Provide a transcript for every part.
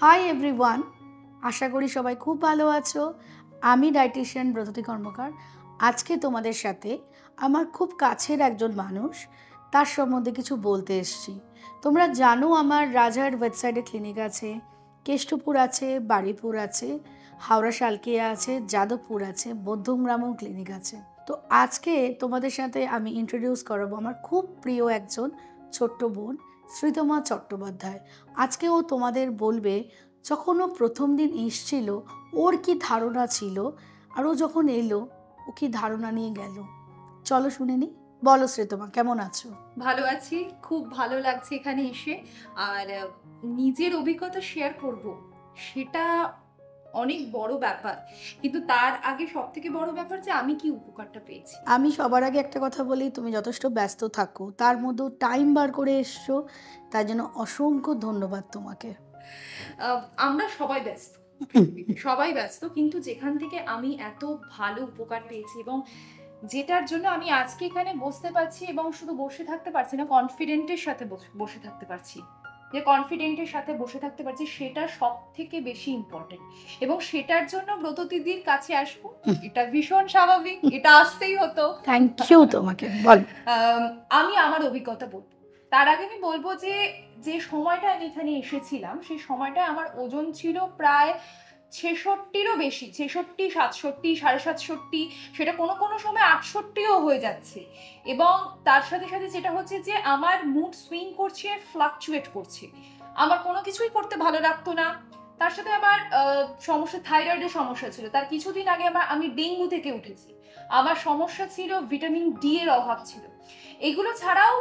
Hi everyone, আশা করি সবাই খুব ভালো আছো। আমি ডায়েটিশিয়ান ব্রততী কর্মকার। আজকে তোমাদের সাথে আমার খুব কাছের একজন মানুষ, তার সম্বন্ধে কিছু বলতে এসেছি। তোমরা জানো আমার রাজহাট ওয়েবসাইটে ক্লিনিক আছে, কেষ্টপুর আছে, বারুইপুর আছে, হাওড়া শালকিয়া আছে, যাদবপুর আছে, মধ্যমগ্রামেও ক্লিনিক আছে। তো আজকে তোমাদের সাথে আমি ইন্ট্রোডিউস করাবো আমার খুব প্রিয় একজন ছোট্ট বোন, শ্রীতমা চট্টোপাধ্যায়। আজকে ও তোমাদের বলবে যখন ও প্রথম দিন এসছিল ওর কি ধারণা ছিল, আর ও যখন এলো ও কি ধারণা নিয়ে গেল। চলো শুনে নি। বলো শ্রীতমা, কেমন আছো? ভালো আছি, খুব ভালো লাগছে এখানে এসে। আর নিজের অভিজ্ঞতা শেয়ার করব, সেটা অনেক বড় ব্যাপার, কিন্তু তার আগে সব থেকে বড় ব্যাপার যে আমি কি উপকারটা পেয়েছি। আমি সবার আগে একটা কথা বলি, তুমি যথেষ্ট ব্যস্ত থাকো, তার মধ্যেও টাইম বার করে এসছো, তার জন্য অসংখ্য ধন্যবাদ তোমাকে। আমরা সবাই ব্যস্ত, সবাই ব্যস্ত, কিন্তু যেখান থেকে আমি এত ভালো উপকার পেয়েছি এবং যেটার জন্য আমি আজকে এখানে বসতে পারছি, এবং শুধু বসে থাকতে পারছি না, কনফিডেন্টের সাথে বসে থাকতে পারছি, যে কনফিডেন্টের সাথে বসে থাকতে পারছি, সেটা সব থেকে বেশি ইম্পর্টেন্ট। এবং সেটার জন্য ব্রতদিদির কাছে আসবো, এটা ভীষণ স্বাভাবিক, এটা আসতেই হতো। থ্যাংক ইউ তোমাকে। বল। আমি আমার অভিজ্ঞতা বলবো, তার আগে আমি বলবো যে যে সময়টা আমি এখানে এসেছিলাম সেই সময়টা আমার ওজন ছিল প্রায় 66-ও বেশি, 66, 67, 67.5, সেটা কোনো কোনো সময় 68ও হয়ে যাচ্ছে। এবং তার সাথে সাথে যেটা হচ্ছে যে আমার মুড সুইং করছে, ফ্লাকচুয়েট করছে, আমার কোনো কিছুই করতে ভালো লাগতো না। তার সাথে আমার সমস্যা, থাইরয়েডের সমস্যা ছিল, তার কিছুদিন আগে আমি ডেঙ্গু থেকে উঠেছি, আমার সমস্যা ছিল ভিটামিন ডি এর অভাব ছিল। এগুলো ছাড়াও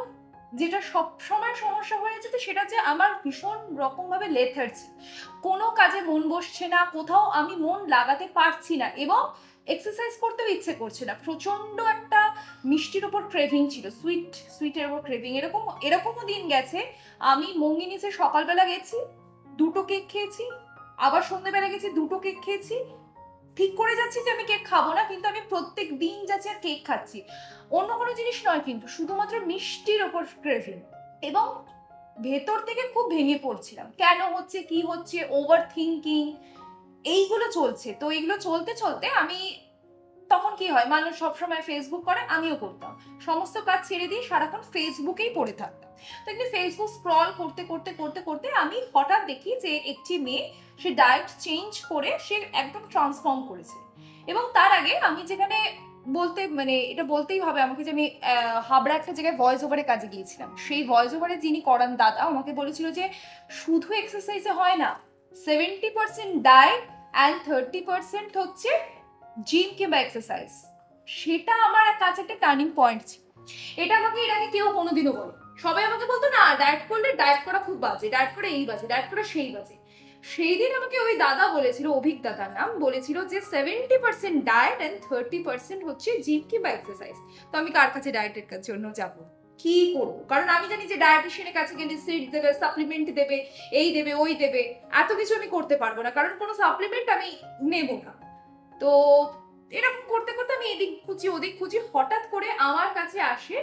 যেটা সব সময় সমস্যা হয়ে যেত সেটা যে আমার ভীষণ রকম ভাবে লেথার্জি, কোনো কাজে মন বসছে না, কোথাও আমি মন লাগাতে পারছি না, এবং এক্সারসাইজ করতেও ইচ্ছে করছে না, প্রচন্ড একটা মিষ্টির উপর ক্রেভিং ছিল, সুইটের উপর ক্রেভিং। এরকমও দিন গেছে, আমি মঙ্গিনীতে সকালবেলা গেছি, 2টো কেক খেয়েছি, আবার সন্ধ্যেবেলা গেছি, 2টো কেক খেয়েছি, ঠিক করে যাচ্ছি যে আমি কেক খাবো না, কিন্তু আমি প্রত্যেক দিন যাচ্ছি আর কেক খাচ্ছি, অন্য কোনো জিনিস নয়, কিন্তু শুধুমাত্র মিষ্টির ওপর ক্রেভিং। এবং ভেতর থেকে খুব ভেঙে পড়ছিলাম, কেন হচ্ছে, কি হচ্ছে, ওভার থিঙ্কিং, এইগুলো চলছে। তো এইগুলো চলতে চলতে আমি, তখন কি হয়, মানুষ সবসময় ফেসবুক করে, আমিও করতাম, সমস্ত কাজ ছেড়ে দিয়ে সারাক্ষণ ফেসবুকেই পড়ে থাকতাম। তো একদিন ফেসবুক স্ক্রল করতে করতে করতে করতে আমি হঠাৎ দেখি যে একটি মেয়ে, সে ডায়েট চেঞ্জ করে সে একদম ট্রান্সফর্ম করেছে। এবং তার আগে আমি যেখানে বলতে, মানে এটা বলতেই হবে আমাকে, যে আমি হাবড়া একটা জায়গায় ভয়েস ওভারে কাজে গিয়েছিলাম, সেই ভয়েস ওভারে যিনি করান দাদা আমাকে বলেছিল যে শুধু এক্সারসাইজে হয় না, 70% ডায়েট অ্যান্ড 30% হচ্ছে জিম কিংবা এক্সারসাইজ। সেটা আমার কাছে একটা টার্নিং পয়েন্ট ছিল। এটা আমাকে এর আগে কেউ কোনোদিনও বলে, সবাই আমাকে বলতো না ডায়েট করলে, ডায়েট করা খুব বাজে, ডায়েট করে এই বাজে, ডায়েট করে সেই বাজে। সেই দিন আমাকে ওই দাদা বলেছিল, অভিক দাদার নাম, বলেছিল যে 70% ডায়েট অ্যান্ড 30% হচ্ছে জিম কিংবা এক্সারসাইজ। তো আমি কার কাছে ডায়েটের জন্য যাব, কি করবো? কারণ আমি জানি যে ডায়েটিশিয়ানের কাছে গেলে সিড দেবে, সাপ্লিমেন্ট দেবে, এই দেবে, ওই দেবে, এত কিছু আমি করতে পারবো না, কারণ কোনো সাপ্লিমেন্ট আমি নেবো না। তো এরকম করতে করতে আমি এদিক খুঁজি ওদিক খুঁজি, হঠাৎ করে আমার কাছে আসে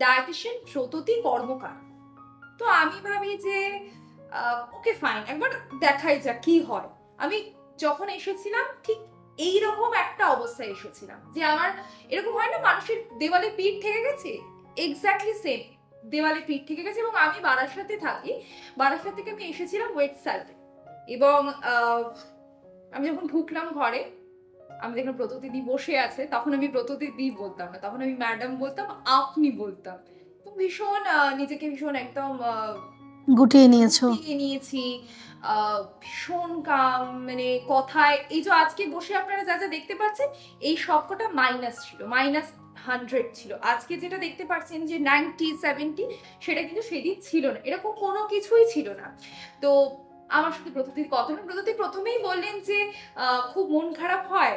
ডায়েটিশিয়ান ব্রততী কর্মকার। তো আমি ভাবি যে ওকে ফাইন, একবার দেখাই যাক কি হয়। আমি যখন এসেছিলাম ঠিক এইরকম একটা অবস্থায় এসেছিলাম, যে আমার এরকম হয় না মানুষের দেওয়ালে পিঠ থেকে গেছে, এক্স্যাক্টলি সেম, দেওয়ালে পিঠ থেকে গেছে। এবং আমি বারাসাতে থাকি, বারাসাত থেকে আমি এসেছিলাম ওয়েট সাইডে। এবং আমি যখন ঢুকলাম ঘরে, আমি দেখলাম ব্রতদিদি বসে আছে, তখন আমি ব্রতদিদি বলতাম না, তখন আমি ম্যাডাম বলতাম, আপনি বলতাম। তো ভীষণ নিজেকে ভীষণ একদম গুটিয়ে নিয়েছি, ভীষণ কাম, মানে কথায়, এই যে আজকে বসে আপনারা যা যা দেখতে পাচ্ছেন এই সবকটা মাইনাস ছিল, -100 ছিল। আজকে যেটা দেখতে পাচ্ছেন যে 90-70, সেটা কিন্তু সেদিন ছিল না, এরকম কোনো কিছুই ছিল না। তো আমার সাথে ব্রতদির কথা না, ব্রতদি প্রথমেই বললেন যে খুব মন খারাপ হয়।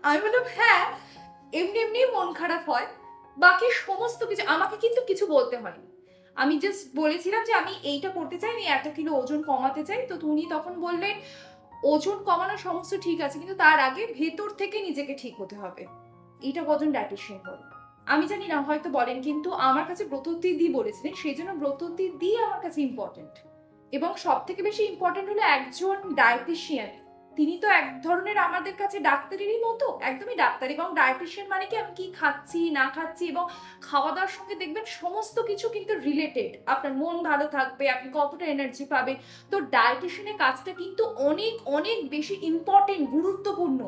আমি বললাম হ্যাঁ, এমনি এমনি মন খারাপ হয়, বাকি সমস্ত কিছু, আমাকে কিন্তু কিছু বলতে হয়নি, আমি জাস্ট বলেছিলাম যে আমি এইটা করতে চাই, আমি 1 কিলো ওজন কমাতে চাই। তো উনি তখন বললেন ওজন কমানোর সমস্ত ঠিক আছে, কিন্তু তার আগে ভেতর থেকে নিজেকে ঠিক হতে হবে। এইটা কজন ডায়েটিশিয়ান বলে আমি জানি না, হয়তো বলেন, কিন্তু আমার কাছে ব্রতদিদি বলেছিলেন, সেই জন্য ব্রতদিদি আমার কাছে ইম্পর্টেন্ট। এবং সব থেকে বেশি ইম্পর্টেন্ট হলো একজন ডায়েটিশিয়ান, তিনি তো এক ধরনের আমাদের কাছে ডাক্তারেরই মতো, একদমই ডাক্তার। এবং ডায়েটিশিয়ান মানে কি আমি কি খাচ্ছি না খাচ্ছি এবং খাওয়া দাওয়ার সঙ্গে দেখবেন সমস্ত কিছু কিন্তু রিলেটেড, আপনার মন ভালো থাকবে, আপনি কতটা এনার্জি পাবেন। তো ডায়েটিশিয়ানের কাজটা কিন্তু অনেক অনেক বেশি ইম্পর্টেন্ট, গুরুত্বপূর্ণ।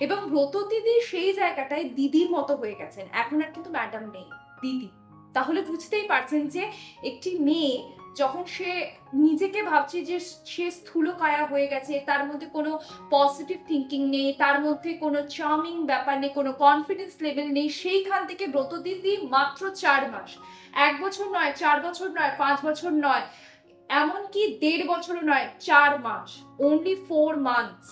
এবং ব্রত দিদি সেই জায়গাটায় দিদির মতো হয়ে গেছেন, এখন আর কিন্তু ম্যাডাম নেই, দিদি। তাহলে বুঝতেই পারছেন যে একটি মেয়ে যখন সে নিজেকে ভাবছে যে সে স্থূলকায়া হয়ে গেছে, তার মধ্যে কোনো পজিটিভ থিঙ্কিং নেই, তার মধ্যে কোনো চার্মিং ব্যাপার নেই, কোনো কনফিডেন্স লেভেল নেই, সেইখান থেকে ব্রত দিদি মাত্র 4 মাস, 1 বছর নয়, 4 বছর নয়, 5 বছর নয়, এমনকি 1.5 বছরও নয়, 4 মাস, অনলি 4 মান্থস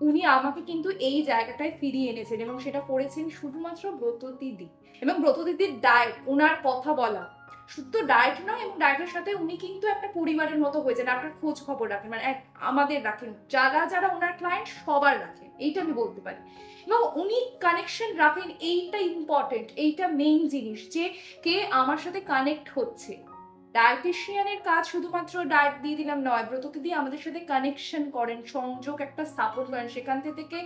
উনি আমাকে কিন্তু এই জায়গাটায় ফিরিয়ে এনেছেন। এবং সেটা করেছেন শুধুমাত্র ব্রত দিদি। এবং ব্রত দিদির ডায়েট, ওনার কথা বলা, শুধু ডায়েট নয়, এবং ডায়েটের সাথে উনি কিন্তু একটা পরিবারের মতো হয়েছেন, আপনার খোঁজ খবর রাখেন, মানে আমাদের রাখেন, যারা যারা ওনার ক্লায়েন্ট সবার রাখেন, এইটা আমি বলতে পারি। এবং উনি কানেকশন রাখেন, এইটা ইম্পর্টেন্ট, এইটা মেইন জিনিস, যে কে আমার সাথে কানেক্ট হচ্ছে। ডায়েটিশিয়ানের কাজ শুধুমাত্র ডায়েট দিয়ে দিলাম নয়, ব্রত দিদি আমাদের সাথে কানেকশন করেন, সংযোগ একটা সাপোর্ট করেন। সেখান থেকে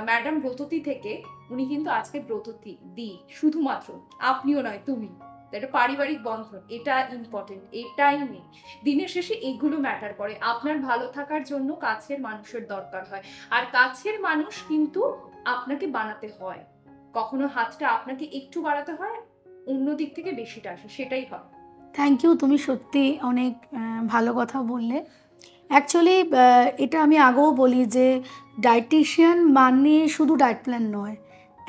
ম্যাডাম ব্রততী থেকে উনি কিন্তু আজকে ব্রততী দি, শুধুমাত্র আপনিও নয়, তুমি। এটা পারিবারিক বন্ধন, এটা ইম্পর্টেন্ট, এটাই নেই। দিনের শেষে এগুলো ম্যাটার করে। আপনার ভালো থাকার জন্য কাছের মানুষের দরকার হয়, আর কাছের মানুষ কিন্তু আপনাকে বানাতে হয়। কখনো হাতটা আপনাকে একটু বাড়াতে হয়, অন্য দিক থেকে বেশিটা আসে, সেটাই হয়। থ্যাংক ইউ, তুমি সত্যি অনেক ভালো কথা বললে। অ্যাকচুয়ালি এটা আমি আগেও বলি যে ডায়েটিশিয়ান মানে শুধু ডায়েট প্ল্যান নয়,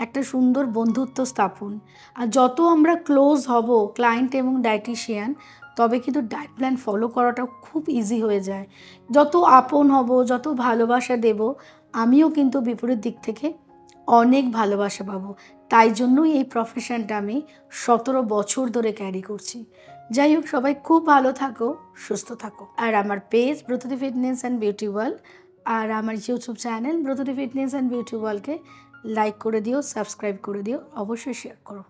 একটা সুন্দর বন্ধুত্ব স্থাপন। আর যত আমরা ক্লোজ হব ক্লায়েন্ট এবং ডায়েটিশিয়ান, তবে কিন্তু ডায়েট প্ল্যান ফলো করাটা খুব ইজি হয়ে যায়। যত আপন হব, যত ভালোবাসা দেব, আমিও কিন্তু বিপরীত দিক থেকে অনেক ভালোবাসা পাবো। তাই জন্যই এই প্রফেশনটা আমি 17 বছর ধরে ক্যারি করছি। যাই হোক, সবাই খুব ভালো থাকো, সুস্থ থাকো। আর আমার page Bratati fitness and beauty world, আর আমার YouTube channel Bratati fitness and beauty ওয়ার্ল্ডকে লাইক করে দিও, সাবস্ক্রাইব করে দিও, অবশ্যই শেয়ার করো।